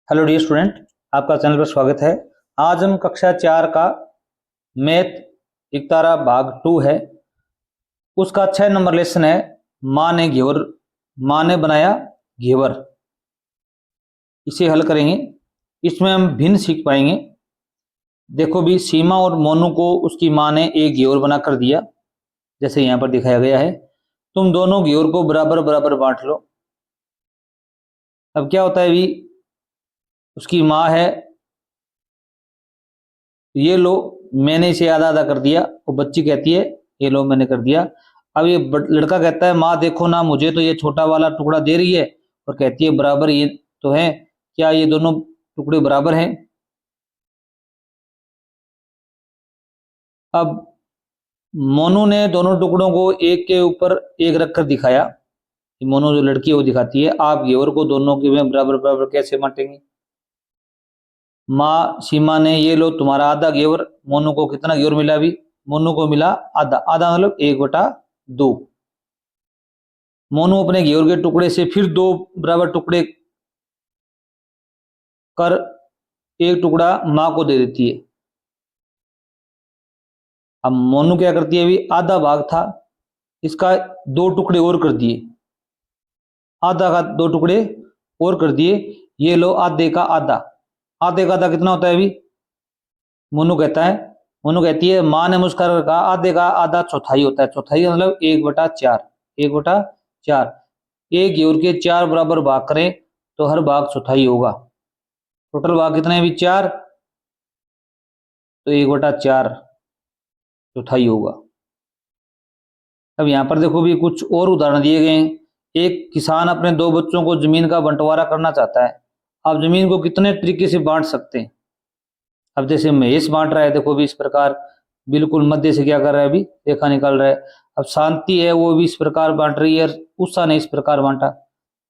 Hello dear student, आपका channel पर स्वागत है। आज हम कक्षा 4 का मैथ इकतारा भाग 2 है, उसका 6 नंबर लेसन है माँ ने घेवर, माँ ने बनाया घेवर। इसे हल करेंगे। इसमें हम भिन्न सीख पाएंगे। देखो भी, सीमा और मोनू को उसकी माँ ने एक घेवर बना कर दिया, जैसे यहाँ पर दिखाया गया है। तुम दोनों घेवर को बराबर बराबर बांट लो। अब क्या होता है भी, उसकी माँ है, ये लो मैंने इसे आधा आधा कर दिया। वो बच्ची कहती है ये लो मैंने कर दिया। अब ये लड़का कहता है माँ देखो ना, मुझे तो ये छोटा वाला टुकड़ा दे रही है, और कहती है बराबर ये तो है। क्या ये दोनों टुकड़े बराबर हैं? अब मोनू ने दोनों टुकड़ों को एक के ऊपर एक रखकर दिखाया। मोनू जो लड़की है वो दिखाती है आप घेवर को दोनों के में बराबर बराबर कैसे बांटेंगे। माँ सीमा ने ये लो तुम्हारा आधा घेवर। मोनू को कितना घेवर मिला? अभी मोनू को मिला आधा। आधा मतलब 1/2। मोनू अपने घेवर के टुकड़े से फिर दो बराबर टुकड़े कर एक टुकड़ा माँ को दे देती है। अब मोनू क्या करती है, अभी आधा भाग था, इसका दो टुकड़े और कर दिए। आधा का दो टुकड़े और कर दिए। ये लो आधे का आधा। आधे का आधा कितना होता है? अभी मोनू कहता है, मोनू कहती है माँ ने मुस्कुरा कर कहा आधे का आधा चौथाई होता है। चौथाई मतलब 1/4। 1/4। एक घेवर के 4 बराबर भाग करें तो हर भाग चौथाई होगा। टोटल भाग कितने हैं? अभी 4, तो 1/4 चौथाई होगा। अब यहाँ पर देखो भी कुछ और उदाहरण दिए गए हैं। एक किसान अपने दो बच्चों को जमीन का बंटवारा करना चाहता है। आप जमीन को कितने तरीके से बांट सकते हैं? अब जैसे महेश बांट रहा है, देखो भी इस प्रकार बिल्कुल मध्य से क्या कर रहा है, अभी रेखा निकाल रहा है। अब शांति है, वो भी इस प्रकार बांट रही है। उषा ने इस प्रकार बांटा।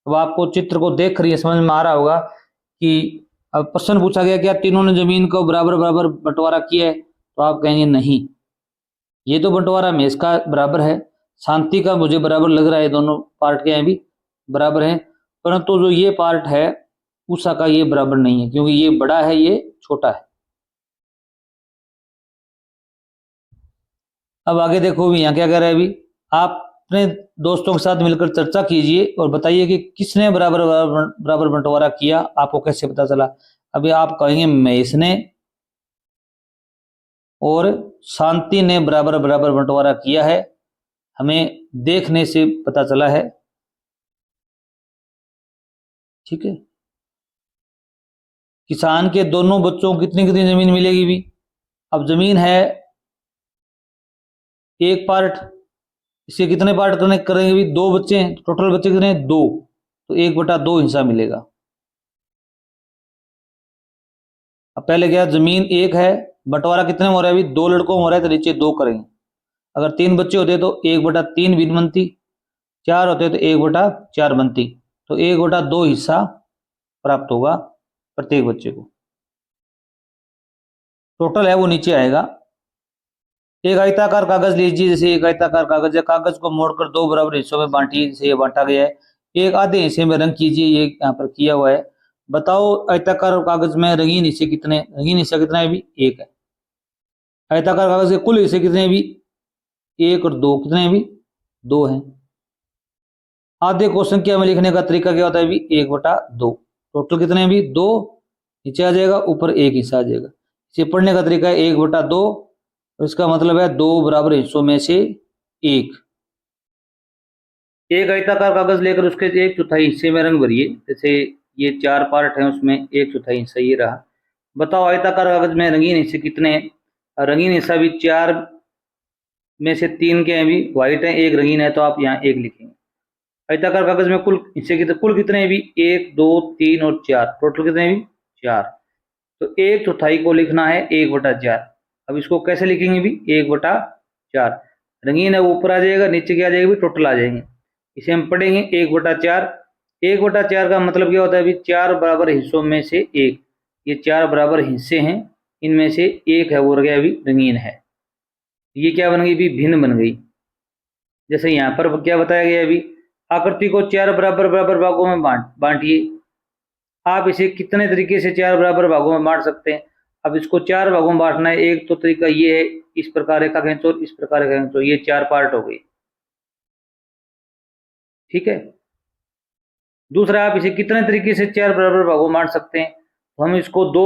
अब आपको चित्र को देख रही है, समझ में आ रहा होगा कि अब प्रश्न पूछा गया क्या तीनों ने जमीन को बराबर बराबर बंटवारा किया है, तो आप कहेंगे नहीं, ये तो बंटवारा महेश का बराबर है, शांति का मुझे बराबर लग रहा है, दोनों पार्ट के हैं भी बराबर हैं। परंतु जो ये पार्ट है उषा का, ये बराबर नहीं है, क्योंकि ये बड़ा है ये छोटा है। अब आगे देखो भी यहाँ क्या कह रहा है। अभी आप अपने दोस्तों के साथ मिलकर चर्चा कीजिए और बताइए कि किसने बराबर बराबर बराबर बंटवारा किया, आपको कैसे पता चला। अभी आप कहेंगे महेश ने और शांति ने बराबर बराबर बंटवारा किया है, हमें देखने से पता चला है। ठीक है। किसान के दोनों बच्चों को कितनी कितनी जमीन मिलेगी भी? अब जमीन है एक पार्ट, इसे कितने पार्ट करने करेंगे भी? दो बच्चे हैं, टोटल बच्चे कितने हैं? 2, तो 1/2 हिस्सा मिलेगा। अब पहले क्या, जमीन एक है, बंटवारा कितने में हो रहा है? अभी 2 लड़कों में हो रहा है, तो नीचे 2 करेंगे। अगर 3 बच्चे होते तो 1/3 भी बनती, 4 होते तो 1/4 बनती, तो 1/2 हिस्सा प्राप्त होगा प्रत्येक बच्चे को। टोटल है वो नीचे आएगा। एक आयताकार कागज लीजिए, जैसे एक आयताकार कागज है, कागज को मोड़कर 2 बराबर हिस्सों में बांटिए, जैसे ये बांटा गया है। एक आधे हिस्से में रंग कीजिए, ये यहाँ पर किया हुआ है। बताओ आयताकार कागज में रंगीन हिस्से कितने? रंगीन हिस्सा कितना है? भी 1 है। आयताकार कागज के कुल हिस्से कितने हैं? भी 1 और 2 कितने हैं? भी 2 हैं। आधे को संख्या में लिखने का तरीका क्या होता है? भी 1/2। टोटल कितने हैं? भी 2 नीचे आ जाएगा, ऊपर 1 हिस्सा आ जाएगा। इसे पढ़ने का तरीका है 1/2, और इसका मतलब है 2 बराबर हिस्सों में से 1। एक आयताकार कागज लेकर उसके 1/4 हिस्से में रंग भरिए, जैसे ये 4 पार्ट हैं उसमें 1/4 हिस्सा ये रहा। बताओ आयताकार कागज में रंगीन हिस्से कितने हैं? रंगीन हिस्सा भी 4 में से 3 के हैं, भी व्हाइट है, 1 रंगीन है, तो आप यहाँ 1 लिखेंगे। आयताकार कागज में कुल हिस्से कितने? कुल कितने हैं? भी 1 2 3 और 4, टोटल कितने हैं? भी 4। तो 1/4 को लिखना है 1/4। अब इसको कैसे लिखेंगे? भी 1/4। रंगीन है वो ऊपर आ जाएगा, नीचे क्या आ जाएगा? भी टोटल आ जाएंगे। इसे हम पढ़ेंगे 1/4। 1/4 का मतलब क्या होता है? भी 4 बराबर हिस्सों में से 1। ये 4 बराबर हिस्से हैं, इनमें से 1 है वो रह गया, अभी रंगीन है। ये क्या बन गई? भी भिन्न बन गई। जैसे यहाँ पर क्या बताया गया? अभी आकृति को 4 बराबर बराबर भागों में बांटिए। आप इसे कितने तरीके से 4 बराबर भागों में बांट सकते हैं। अब इसको 4 भागों में बांटना है। एक तो तरीका ये है, इस प्रकार रेखा खींचो, इस प्रकार रेखा खींचो, ये 4 पार्ट हो गई, ठीक है। दूसरा, आप इसे कितने तरीके से 4 बराबर भागों में बांट सकते हैं, तो हम इसको 2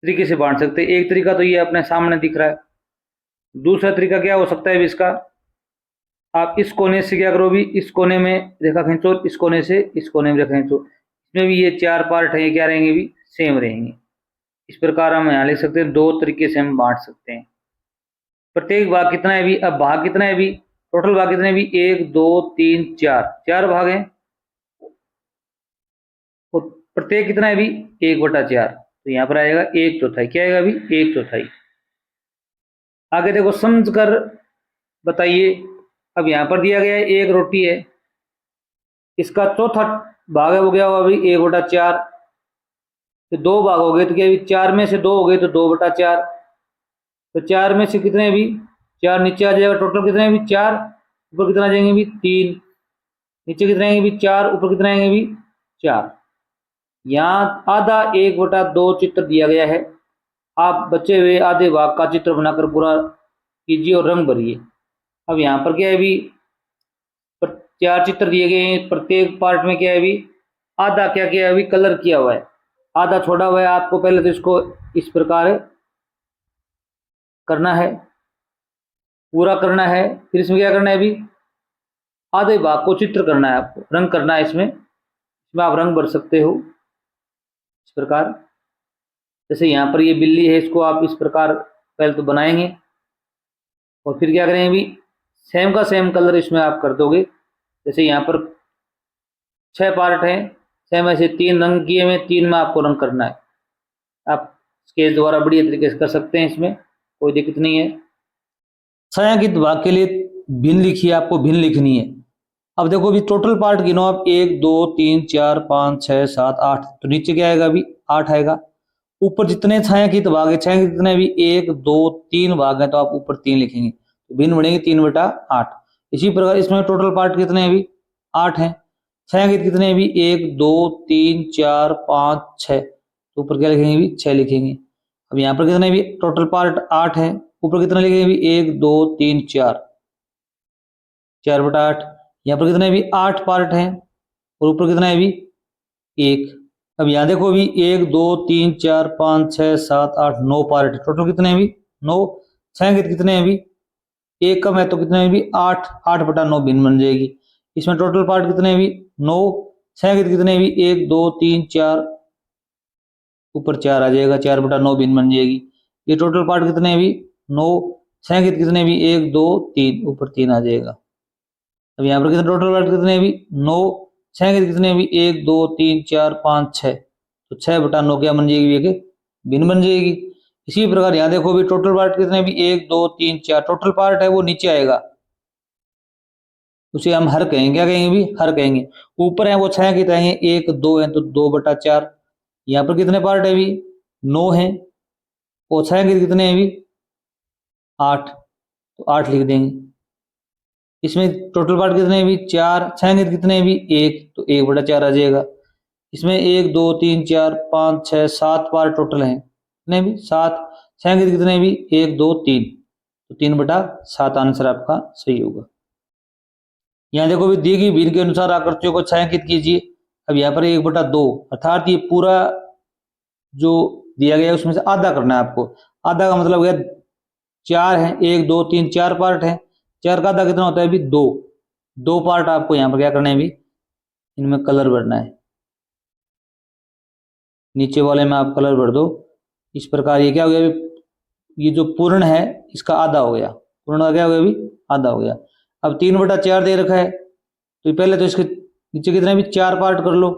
तरीके से बांट सकते हैं। एक तरीका तो ये अपने सामने दिख रहा है। दूसरा तरीका क्या हो सकता है इसका, आप इस कोने से क्या करो भी, इस कोने में रेखा खींचो, इस कोने से इस कोने में रेखा खींचो, इसमें भी ये 4 पार्ट है, ये क्या रहेंगे भी, सेम रहेंगे। इस प्रकार हम यहाँ लिख सकते हैं, 2 तरीके से हम बांट सकते हैं। प्रत्येक भाग कितना है भी, अब भाग कितना है भी, टोटल भाग कितने भी, 1 2 3 4, 4 भाग हैं, और प्रत्येक कितना है भी, 1/4, तो यहाँ पर आएगा 1/4। क्या आएगा भी, 1/4। आगे देखो समझ कर बताइए। अब यहाँ पर दिया गया है 1 रोटी है, इसका चौथा भाग है वो क्या होगा भी, 1/4। तो 2 भाग हो गए, तो क्या भी, 4 में से 2 हो गए तो 2/4। तो 4 में से कितने भी, 4 नीचे आ जाएगा। टोटल कितने भी, 4, ऊपर कितना आ जाएंगे भी, 3, नीचे कितने आएंगे भी, 4, ऊपर कितने आएंगे भी, 4। यहाँ आधा 1/2 चित्र दिया गया है। आप बचे हुए आधे भाग का चित्र बनाकर पूरा कीजिए और रंग भरिए। अब यहाँ पर क्या है भी, 4 चित्र दिए गए हैं, प्रत्येक पार्ट में क्या है भी, आधा क्या किया है भी, कलर किया हुआ है, आधा छोड़ा हुआ है। आपको पहले तो इसको इस प्रकार करना है, पूरा करना है। फिर इसमें क्या करना है भी, आधे भाग को चित्र करना है, आपको रंग करना है। इसमें आप रंग भर सकते हो इस प्रकार। जैसे यहाँ पर ये बिल्ली है, इसको आप इस प्रकार पहले तो बनाएंगे, और फिर क्या करेंगे भी, सेम का सेम कलर इसमें आप कर दोगे। जैसे यहाँ पर 6 पार्ट हैं, सेम ऐसे 3 रंग किए हुए, 3 में आपको रंग करना है। आप स्केच द्वारा बढ़िया तरीके से कर सकते हैं, इसमें कोई दिक्कत नहीं है। छायांकित भाग के लिए भिन्न लिखिए, आपको भिन्न लिखनी है। अब देखो भी टोटल पार्ट गिनो आप, 1 2 3 4 5 6 7 8, तो नीचे क्या आएगा भी, 8 आएगा। ऊपर जितने छायांकित भाग है, छायांकित कितने भी, 1 2 3 भाग है, तो आप ऊपर 3 लिखेंगे, तो भिन्न बनेंगे 3/8। इसी प्रकार इसमें टोटल पार्ट कितने हैं भी, 8 हैं। छायांकित कितने हैं भी, 1 2 3 4 5 6, तो ऊपर क्या लिखेंगे भी, 6 लिखेंगे। अब यहाँ पर कितने भी, टोटल पार्ट 8 है, ऊपर कितना लिखेंगे भी, 1 2 3 4, 4/8। यहाँ पर कितने भी, 8 पार्ट हैं, और ऊपर कितना है भी, 1। अब यहाँ देखो भी, 1 2 3 4 5 6 7 8 9 पार्ट, टोटल कितने हैं भी, 9। छायांकित कितने हैं भी, 1 कम है, तो कितने हैं भी, 8, 8/9 भिन्न बन जाएगी। इसमें टोटल पार्ट कितने हैं भी, 9। छायांकित कितने हैं भी, 1 2 3 4, ऊपर 4 आ जाएगा, 4/9 भिन्न बन जाएगी। ये टोटल पार्ट कितने हैं भी, 9। छायांकित कितने भी, 1 2 3, ऊपर 3 आ जाएगा। अब यहाँ पर कितने टोटल पार्ट कितने भी, 9। छायांकित कितने भी, 1 2 3 4 5 6, तो 6/9 क्या बन जाएगी, भिन्न बन जाएगी। इसी प्रकार यहाँ देखो भी, टोटल पार्ट कितने भी, 1 2 3 4, टोटल पार्ट है वो नीचे आएगा, उसे हम हर कहेंगे। क्या कहेंगे भी, हर कहेंगे। ऊपर है वो छायांकित आएंगे, 1 2 है, तो 2/4। यहाँ पर कितने पार्ट है भी, 9 है, और छायांकित कितने हैं भी, 8, तो 8 लिख देंगे। इसमें टोटल पार्ट कितने हैं भी, 4। छायांकित कितने हैं भी, 1, तो 1/4 आ जाएगा। इसमें 1 2 3 4 5 6 7 पार्ट टोटल हैं, कितने भी, 7। छायांकित कितने भी, 1 2 3, तो 3/7 आंसर आपका सही होगा। यहाँ देखो भी, दी गई भिन्न के अनुसार आकृतियों को छायांकित कीजिए। अब यहाँ पर 1/2, अर्थात ये पूरा जो दिया गया है उसमें से आधा करना है आपको। आधा का मतलब गया 4 है, 1 2 3 4 पार्ट है, 4 का आधा कितना होता है भी, 2 पार्ट आपको यहाँ पर क्या करना है भी, इनमें कलर भरना है। नीचे वाले में आप कलर भर दो इस प्रकार। ये क्या हो गया, ये जो पूर्ण है इसका आधा हो गया, पूर्ण का क्या हो गया भी, आधा हो गया। अब 3/4 दे रखा है, तो पहले तो इसके नीचे कितने भी, 4 पार्ट कर लो।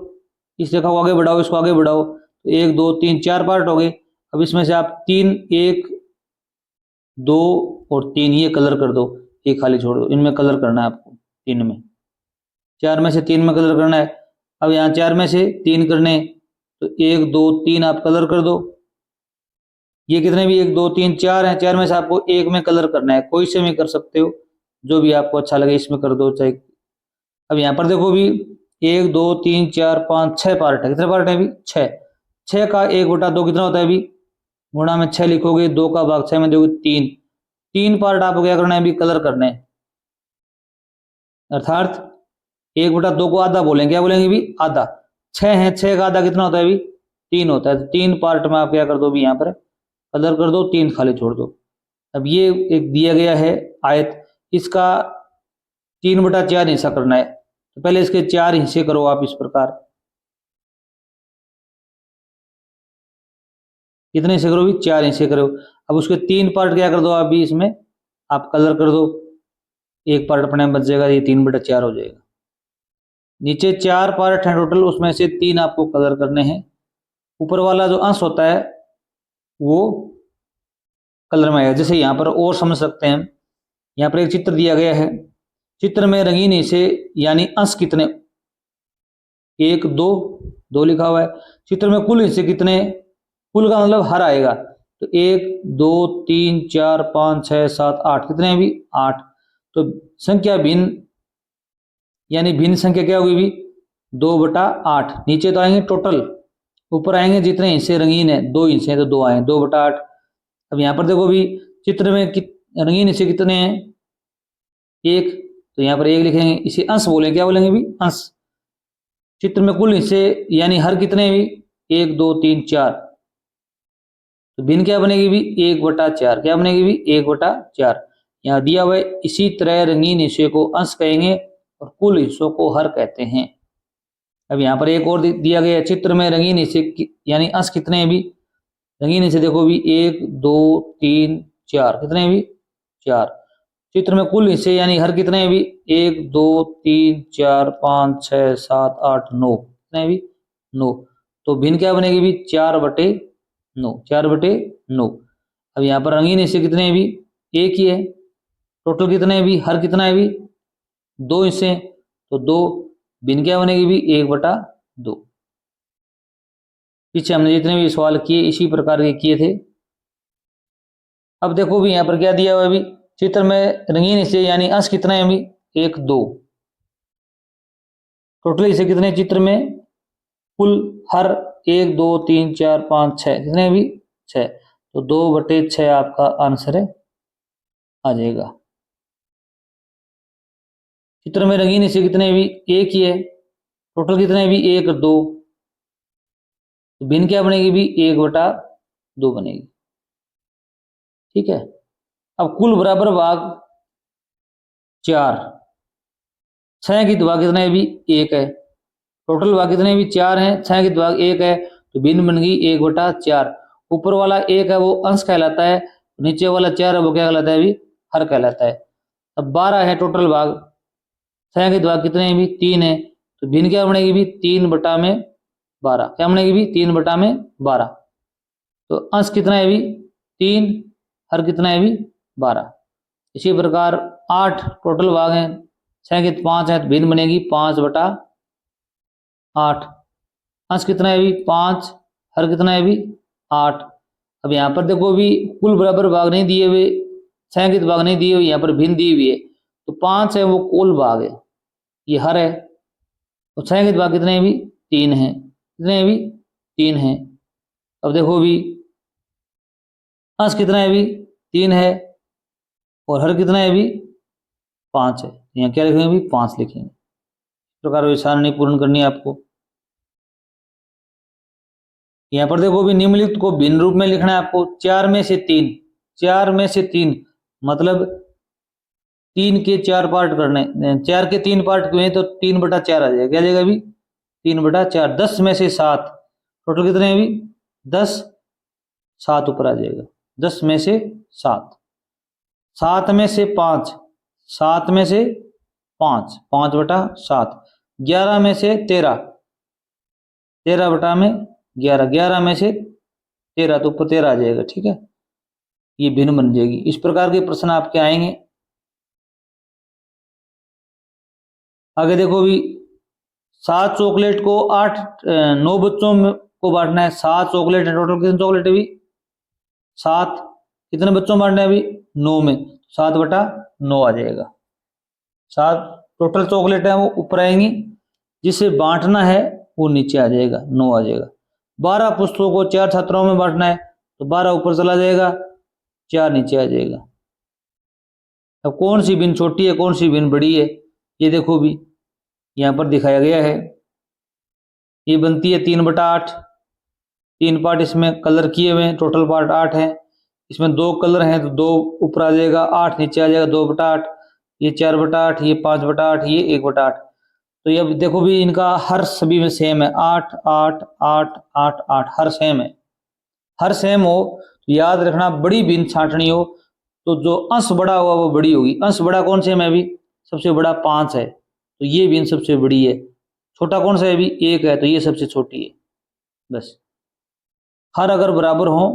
इस रेखा को आगे बढ़ाओ, इसको आगे बढ़ाओ, तो 1 2 3 4 पार्ट हो गए। अब इसमें से आप 3 1 2 और 3 ये कलर कर दो, एक खाली छोड़ दो, इनमें कलर करना है आपको। 3 में, 4 में से 3 में कलर करना है। अब यहाँ 4 में से 3 करने, तो 1 2 3 आप कलर कर दो। ये कितने भी, 1 2 3 4 हैं, 4 में से आपको 1 में कलर करना है। कोई से भी कर सकते हो, जो भी आपको अच्छा लगे इसमें कर दो चाहे। अब यहाँ पर देखो भी, 1 2 3 4 5 6 पार्ट है। कितने पार्ट है अभी? 6। 6 का 1/2 कितना होता है अभी? गुणा में 6 लिखोगे, 2 का भाग 6 में दोगे 3। 3 पार्ट आपको क्या करना है अभी? कलर करने हैं। अर्थात 1/2 को आधा बोलेंगे, क्या बोलेंगे अभी? आधा। 6 है, 6 का आधा कितना होता है अभी? 3 होता है। तो 3 पार्ट में आप क्या कर दो अभी? यहाँ पर कलर कर दो, 3 खाली छोड़ दो। अब ये एक दिया गया है आयत, इसका 3/4 हिस्सा करना है। तो पहले इसके 4 हिस्से करो आप इस प्रकार। कितने हिस्से करो भी? 4 हिस्से करो। अब उसके 3 पार्ट क्या कर दो आप भी? इसमें आप कलर कर दो। एक पार्ट अपने बच जाएगा, ये 3/4 हो जाएगा। नीचे 4 पार्ट हैं टोटल, उसमें से 3 आपको कलर करने हैं। ऊपर वाला जो अंश होता है वो कलर में आएगा। जैसे यहाँ पर और समझ सकते हैं, यहाँ पर एक चित्र दिया गया है। चित्र में रंगीन हिस्से यानी अंश कितने? 1 2 2 लिखा हुआ है। चित्र में कुल हिस्से कितने? कुल का मतलब हर आएगा। तो 1 2 3 4 5 6 7 8, कितने हैं अभी? 8। तो संख्या भिन्न यानी भिन्न संख्या क्या होगी भी? 2/8। नीचे तो आएंगे टोटल, ऊपर आएंगे जितने हिस्से रंगीन है, 2 हिस्से हैं तो 2 आए, 2/8। अब यहाँ पर देखो भी चित्र में रंगीन हिस्से कितने हैं? 1। तो यहाँ पर 1 लिखेंगे, इसे अंश बोलेंगे, क्या बोलेंगे भी? अंश। चित्र में कुल हिस्से यानी हर कितने भी? 1 2 3 4। तो भिन्न क्या बनेगी भी? 1/4। क्या बनेगी भी? 1/4। यहाँ दिया हुआ है। इसी तरह रंगीन हिस्से को अंश कहेंगे और कुल हिस्सों को हर कहते हैं। अब यहाँ पर एक और दिया गया है। चित्र में रंगीन हिस्से यानी अंश कितने हैं भी? रंगीन हिस्से देखो भी 1 2 3 4, कितने हैं भी? 4। चित्र में कुल हिस्से यानी हर कितने हैं भी? 1 2 3 4 5 6 7 8 9, कितने हैं भी? 9। तो भिन्न क्या बनेगी भी? 4/9, 4/9। अब यहाँ पर रंगीन हिस्से कितने हैं भी? एक ही है। टोटल कितने हैं भी? हर कितना है भी? 2 हिस्से, तो 2। भिन्न क्या बनेगी भी? 1/2। पीछे हमने जितने भी सवाल किए इसी प्रकार के किए थे। अब देखो भी यहाँ पर क्या दिया हुआ है भी? चित्र में रंगीन हिस्से यानी अंश कितना है अभी? 1 2। टोटल हिस्से कितने चित्र में? कुल हर 1 2 3 4 5 6, कितने भी? 6। तो 2/6 आपका आंसर है, आ जाएगा। चित्र में रंगीन हिस्से कितने भी? एक ही है। टोटल कितने भी? 1 2। तो भिन्न क्या बनेगी भी? 1/2 बनेगी। ठीक है। अब कुल बराबर भाग 4। 6 की भाग कितने है भी? 1 है। टोटल भाग कितने भी? 4 हैं। 6 की भाग 1 है, तो भिन्न बन गई 1/4। ऊपर वाला 1 है वो अंश कहलाता है, नीचे वाला 4 है वो क्या कहलाता है भी? हर कहलाता है। अब 12 है टोटल भाग। 6 की भाग कितने हैं भी? 3 है। तो भिन्न क्या बनेगी भी? 3/12। क्या बनेगी भी? 3/12। तो अंश कितना है भी? 3। हर कितना है भी? 12। इसी प्रकार 8 टोटल भाग हैं। 6 के 5 है तो भिन्न बनेगी 5/8। अंश कितना है भी? 5। हर कितना है भी? 8। अब यहाँ पर देखो भी कुल बराबर भाग नहीं दिए हुए, 6 के भाग नहीं दिए हुए, यहाँ पर भिन्न दी हुई है। तो 5 है वो कुल भाग है, ये हर है। तो 6 के भाग कितने भी? 3 है। कितने भी? 3 है। अब देखो भी अंश कितना है भी? 3 है और हर कितना है भी? 5 है। यहाँ क्या लिखेंगे भी? 5 लिखेंगे। इस प्रकार वे सारणी पूर्ण करनी है आपको। यहाँ पर देखो भी निम्नलिखित को भिन्न रूप में लिखना है आपको। 4 में से 3, 4 में से 3 मतलब 3 के 4 पार्ट करने, 4 के 3 पार्ट हुए तो 3/4 आ जाएगा। क्या जाएगा भी? 3/4। 10 में से 7, टोटल कितने हैं भी? 10। 7 ऊपर आ जाएगा। 10 में से 7। 7 में से 5, 7 में से 5, 5/7। 11 में से 13, 13/11, 11 में से 13 तो ऊपर 13 आ जाएगा। ठीक है, ये भिन्न बन जाएगी। इस प्रकार के प्रश्न आपके आएंगे। आगे देखो भी 7 चॉकलेट को 9 बच्चों को बांटना है। 7 चॉकलेट है, टोटल कितने चॉकलेट है भी? 7। कितने बच्चों में बांटना है अभी? 9 में। 7/9 आ जाएगा। 7 टोटल चॉकलेट है वो ऊपर आएंगी। जिसे बांटना है वो नीचे आ जाएगा, 9 आ जाएगा। 12 पुस्तकों को 4 छात्रों में बांटना है तो 12 ऊपर चला जाएगा, 4 नीचे आ जाएगा। अब कौन सी भिन्न छोटी है, कौन सी भिन्न बड़ी है, ये देखो भी यहाँ पर दिखाया गया है। ये बनती है 3/8, 3 पार्ट इसमें कलर किए हुए हैं, टोटल पार्ट 8 है। इसमें 2 कलर हैं तो 2 ऊपर आ जाएगा, 8 नीचे आ जाएगा, 2/8, ये 4/8, ये 5/8, ये 1/8। तो ये अब देखो भी इनका हर सभी में सेम है, 8 8 8 8 8, हर सेम है। हर सेम हो तो याद रखना, बड़ी भिन्न छांटनी हो तो जो अंश बड़ा होगा वो बड़ी होगी। अंश बड़ा कौन से में अभी सबसे बड़ा 5 है तो ये भिन्न सबसे बड़ी है। छोटा कौन सा है अभी 1 है तो ये सबसे छोटी है। बस हर अगर बराबर हो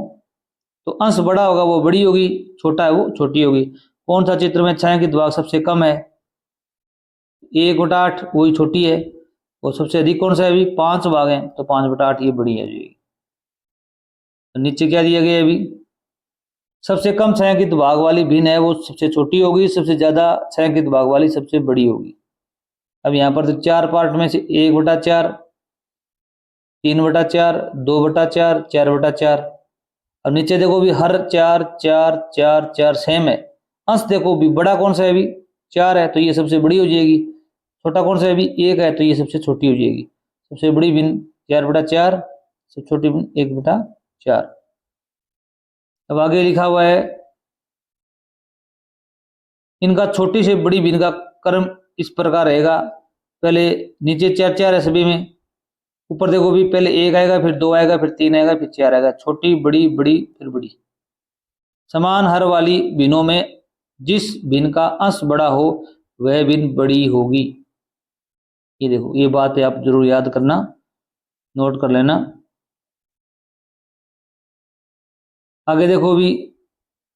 तो अंश बड़ा होगा वो बड़ी होगी, छोटा है वो छोटी होगी। कौन सा चित्र में छायांकित भाग सबसे कम है, 1/8 वही छोटी है, और सबसे अधिक कौन सा है अभी 5 भाग हैं तो 5/8 ये बड़ी है जी। तो नीचे क्या दिया गया है अभी, सबसे कम छायांकित भाग वाली भिन्न है वो सबसे छोटी होगी, सबसे ज्यादा छायांकित भाग वाली सबसे बड़ी होगी। अब यहाँ पर तो 4 पार्ट में से 1/4, 3/4, 2/4, 4/4। अब नीचे देखो भी हर 4 4 4 4 सेम है। अंश देखो भी बड़ा कौन सा है अभी 4 है तो ये सबसे बड़ी हो जाएगी, छोटा कौन सा है अभी 1 है तो ये सबसे छोटी हो जाएगी। सबसे बड़ी भिन्न 4/4, सबसे छोटी भिन्न 1/4। अब आगे लिखा हुआ है इनका छोटी से बड़ी भिन्न का क्रम इस प्रकार रहेगा। पहले नीचे 4 4 है सभी में, ऊपर देखो भी पहले 1 आएगा, फिर 2 आएगा, फिर 3 आएगा, फिर 4 आएगा, छोटी बड़ी बड़ी फिर बड़ी। समान हर वाली भिन्नों में जिस भिन्न का अंश बड़ा हो वह भिन्न बड़ी होगी। ये देखो ये बात है, आप जरूर याद करना, नोट कर लेना। आगे देखो भी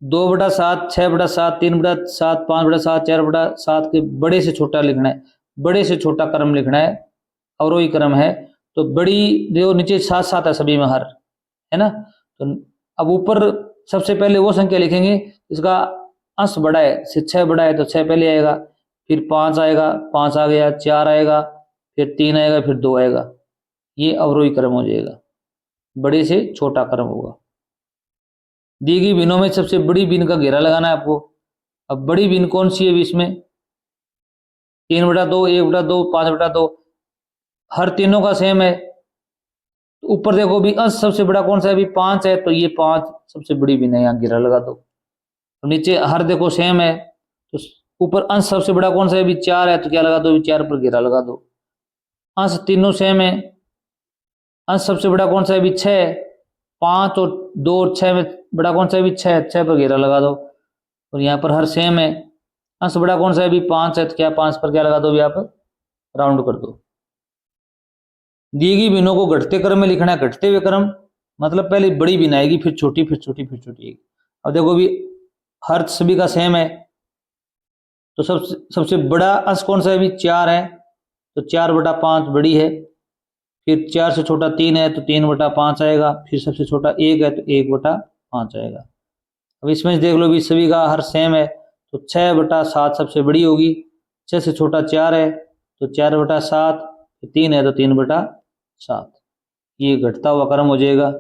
2/7, 6/7, 3/7, 5/7, 4/7 के बड़े से छोटा लिखना है, बड़े से छोटा क्रम लिखना है, अवरोही क्रम है। तो बड़ी जो नीचे 7 7 है सभी में हर, है ना। तो अब ऊपर सबसे पहले वो संख्या लिखेंगे इसका अंश बड़ा है, से 6 बड़ा है तो 6 पहले आएगा, फिर 5 आएगा, 5 आ गया, 4 आएगा, फिर 3 आएगा, फिर 2 आएगा। ये अवरोही क्रम हो जाएगा, बड़े से छोटा क्रम होगा। दी गई भिन्नों में सबसे बड़ी भिन्न का घेरा लगाना है आपको। अब बड़ी भिन्न कौन सी है इसमें 3/2, 1/2, 5/2, हर तीनों का सेम है। ऊपर देखो भी अंश सबसे बड़ा कौन सा है अभी 5 है तो ये 5 सबसे बड़ी भिन्न है, यहाँ घेरा लगा दो। तो नीचे हर देखो सेम है तो ऊपर अंश सबसे बड़ा कौन सा है अभी 4 है तो क्या लगा दो 4 पर घेरा लगा दो। अंश तीनों सेम है, अंश सबसे बड़ा कौन सा है अभी 6, 5 और 2 और 6 में बड़ा कौन सा है अभी 6, 6 पर घेरा लगा दो। और यहाँ पर हर सेम है, अंश बड़ा कौन सा है अभी 5 है तो क्या 5 पर क्या लगा दो, यहाँ पर राउंड कर दो। दी गई भिन्नों को घटते क्रम में लिखना है, घटते हुए क्रम मतलब पहले बड़ी भिन्न आएगी, फिर छोटी, फिर छोटी, फिर छोटी आएगी। अब देखो भी हर सभी का सेम है तो सबसे बड़ा अंश कौन सा है अभी 4 है तो 4/5 बड़ी है, फिर 4 से छोटा 3 है तो 3/5 आएगा, फिर सबसे छोटा 1 है तो 1/5 आएगा। अब इसमें देख लो भी सभी का हर सेम है तो 6/7 सबसे बड़ी होगी, 6 से छोटा 4 है तो 4/7, 3 है तो 3/7। ये घटता हुआ क्रम हो जाएगा।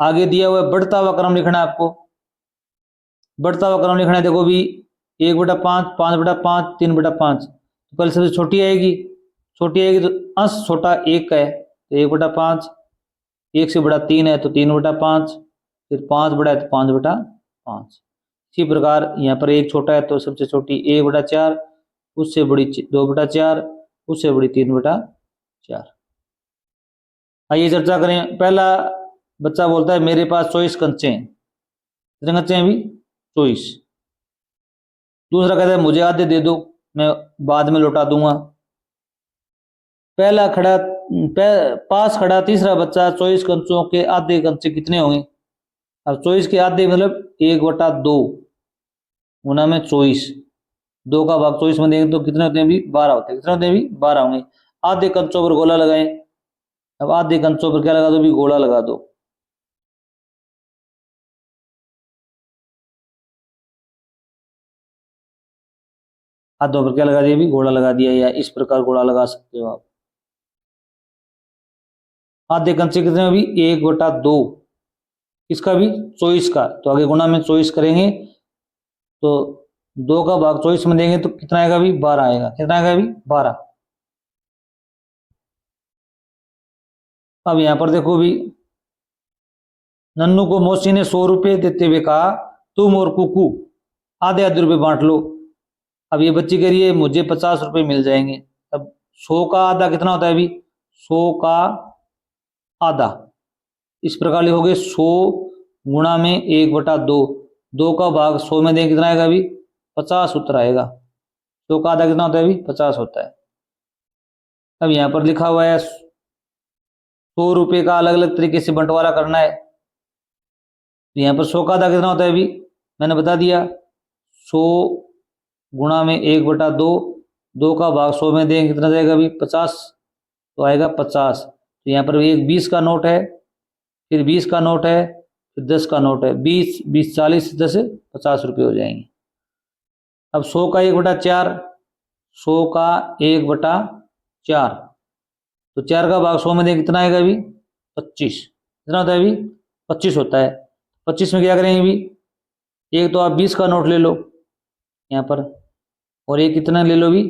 आगे दिया हुआ बढ़ता हुआ क्रम लिखना है आपको। बढ़ता हुआ क्रम लिखना है, देखो भी 1/5, 5/5, 3/5। तो पहले सबसे छोटी आएगी, छोटी आएगी तो अंश छोटा 1 का है तो 1/5, 1 से बड़ा 3 है तो 3/5, फिर 5 बड़ा है तो 5/5। इसी प्रकार यहाँ पर 1 छोटा है तो सबसे छोटी 1/4, उससे बड़ी 2/4, उससे बड़ी 3/4। आइए चर्चा करें। पहला बच्चा बोलता है मेरे पास 24 कंचे हैं, कितने कंचे हैं अभी 24। दूसरा कहता है मुझे आधे दे दो, मैं बाद में लौटा दूंगा। पहला खड़ा पास खड़ा तीसरा बच्चा 24 कंचों के आधे कंचे कितने होंगे। अब 24 के आधे मतलब 1/2 गुना में 24, 2 का भाग 24 में देंगे तो कितने होते हैं अभी 12 होते हैं। कितने होते हैं अभी 12 होंगे। आधे कंचों पर गोला लगाएं। अब आधे कंचों पर क्या लगा दो, भी गोला लगा दो। हाथों पर क्या लगा दिया, भी घोड़ा लगा दिया, या इस प्रकार घोड़ा लगा सकते हो आप। आधे कंचे कितने में भी 1/2, इसका भी 24 का, तो आगे गुणा में 24 करेंगे तो 2 का भाग 24 में देंगे तो कितना आएगा भी 12 आएगा। कितना आएगा भी 12। अब यहां पर देखो भी, नन्नू को मौसी ने 100 रुपये देते हुए कहा तुम और कुकू आधे आधे रुपये बांट लो। अब ये बच्ची कह रही है मुझे 50 रुपये मिल जाएंगे। अब 100 का आधा कितना होता है अभी, 100 का आधा, इस प्रकार लिखोगे 100 गुणा में 1/2, 2 का भाग 100 में दें कितना आएगा अभी 50 उत्तर आएगा। 100 का आधा कितना होता है अभी 50 होता है। अब यहां पर लिखा हुआ है 100 रुपये का अलग अलग तरीके से बंटवारा करना है। तो यहाँ पर 100 का आधा कितना होता है अभी मैंने बता दिया, 100 गुणा में 1/2, 2 का भाग 100 में देंगे कितना जाएगा अभी 50, तो आएगा 50। तो यहाँ पर एक 20 का नोट है, फिर 20 का नोट है, फिर 10 का नोट है, 20 20 40 10 50 रुपये हो जाएंगे। अब 100 का 1/4, 100 का 1/4, तो 4 का भाग 100 में दें कितना आएगा अभी 25। कितना होता है अभी 25 होता है। 25 में क्या करेंगे अभी, एक तो आप 20 का नोट ले लो यहाँ पर, और एक कितना ले लो भी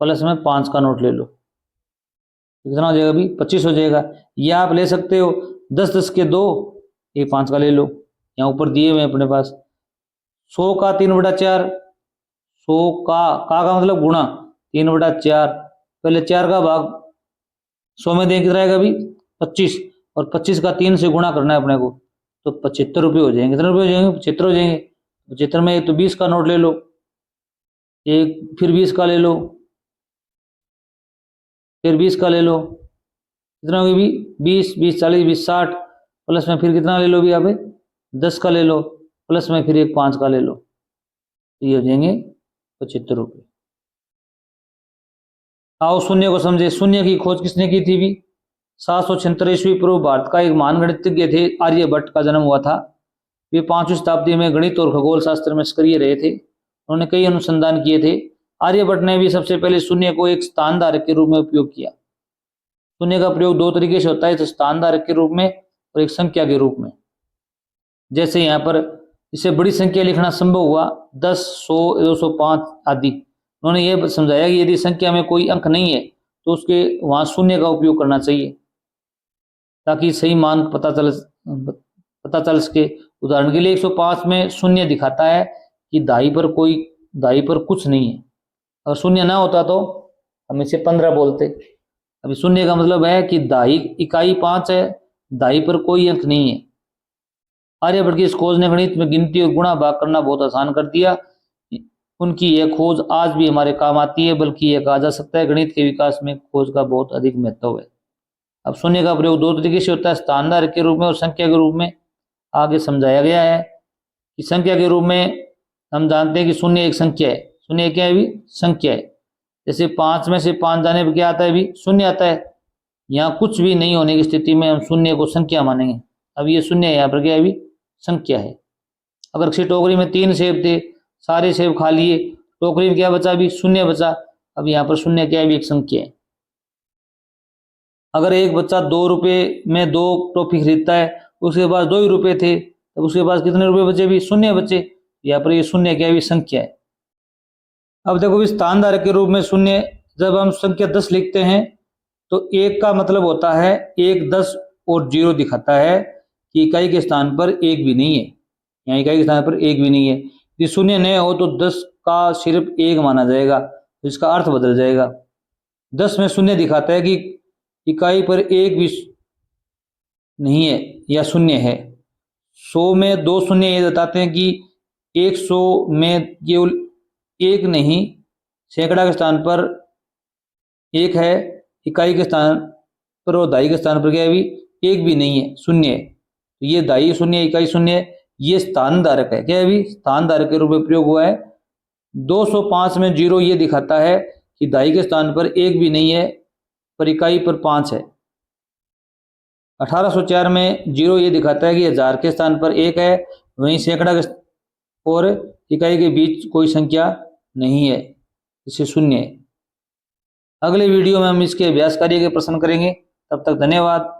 प्लस में 5 का नोट ले लो, कितना हो जाएगा अभी 25 हो जाएगा। या आप ले सकते हो 10 के 2, ये 5 का ले लो, यहाँ ऊपर दिए हुए अपने पास। 100 का 3/4, 100 का मतलब गुणा 3/4, पहले 4 का भाग 100 में दें कितना आएगा अभी 25, और 25 का 3 से गुणा करना है अपने को, तो 75 रुपये हो जाएंगे। कितने रुपये हो जाएंगे 75 हो जाएंगे। 75 में एक तो 20 का नोट ले लो, एक फिर 20 का ले लो, फिर 20 का ले लो, कितना होगी भी 20 20 40 20 60, प्लस में फिर कितना ले लो भी यहाँ पे 10 का ले लो, प्लस में फिर एक 5 का ले लो, तो ये हो जाएंगे 75 रुपये। आओ शून्य को समझे। शून्य की खोज किसने की थी भी 776 ईस्वी पूर्व भारत का एक महान गणितज्ञ थे आर्यभट्ट का जन्म हुआ था। वे 5वीं शताब्दी में गणित और खगोल शास्त्र में सक्रिय रहे थे। उन्होंने कई अनुसंधान किए थे। आर्यभट्ट ने भी सबसे पहले शून्य को एक स्थान धारक के रूप में उपयोग किया। शून्य का प्रयोग 2 तरीके से होता है, स्थान धारक के रूप में और एक संख्या के रूप में। जैसे यहाँ पर इसे बड़ी संख्या लिखना संभव हुआ 10 100 205 आदि। उन्होंने यह समझाया कि यदि संख्या में कोई अंक नहीं है तो उसके वहां शून्य का उपयोग करना चाहिए ताकि सही मान पता चल सके। उदाहरण के लिए 105 में शून्य दिखाता है कि दाई पर कुछ नहीं है। अगर शून्य ना होता तो हम इसे 15 बोलते। अभी शून्य का मतलब है कि दाई इकाई 5 है, दाई पर कोई अंक नहीं है। आर्यभट्ट की इस खोज ने गणित में गिनती और गुणा भाग करना बहुत आसान कर दिया। उनकी यह खोज आज भी हमारे काम आती है, बल्कि यह कहा जा सकता है गणित के विकास में खोज का बहुत अधिक महत्व है। अब शून्य का प्रयोग 2 तरीके से होता है, स्थान धारक के रूप में और संख्या के रूप में। आगे समझाया गया है कि संख्या के रूप में हम जानते हैं कि शून्य एक संख्या है। शून्य क्या है भी संख्या है। जैसे 5 में से 5 जाने पर क्या आता है भी शून्य आता है। यहाँ कुछ भी नहीं होने की स्थिति में हम शून्य को संख्या मानेंगे। अब ये शून्य यहाँ पर क्या है भी संख्या है। अगर किसी टोकरी में 3 सेब थे, सारे सेब खा लिए, टोकरी में क्या बचा भी शून्य बचा। अब यहाँ पर शून्य क्या है भी एक संख्या है। अगर एक बच्चा 2 रुपये में 2 टॉफी खरीदता है, उसके पास 2 ही रुपये थे, तब उसके पास कितने रुपए बचे भी शून्य बचे। यहाँ पर ये शून्य क्या है भी संख्या है। अब देखो भी स्थान धारक के रूप में शून्य, जब हम संख्या 10 लिखते हैं तो 1 का मतलब होता है 1 10 और 0 दिखाता है कि इकाई के स्थान पर 1 भी नहीं है। यहाँ इकाई के स्थान पर 1 भी नहीं है। यदि शून्य नहीं हो तो 10 का सिर्फ 1 माना जाएगा, तो इसका अर्थ बदल जाएगा। 10 में शून्य दिखाता है कि इकाई पर 1 भी नहीं है या शून्य है। 100 में 2 शून्य ये बताते हैं कि 100 में केवल 1 नहीं, सैकड़ा के स्थान पर 1 है, इकाई के स्थान पर और दाई के स्थान पर क्या है भी 1 भी नहीं है, शून्य है। तो ये दाई शून्य, इकाई शून्य है, ये स्थान धारक है। क्या है भी स्थान धारक के रूप में प्रयोग हुआ है। 205 में 0 ये दिखाता है कि दाई के स्थान पर 1 भी नहीं है, पर इकाई पर 5 है। 1804 में 0 ये दिखाता है कि 1000 के स्थान पर 1 है, वहीं सैकड़ा के और इकाई के बीच कोई संख्या नहीं है, इसे शून्य है। अगले वीडियो में हम इसके अभ्यास कार्य के प्रश्न करेंगे। तब तक धन्यवाद।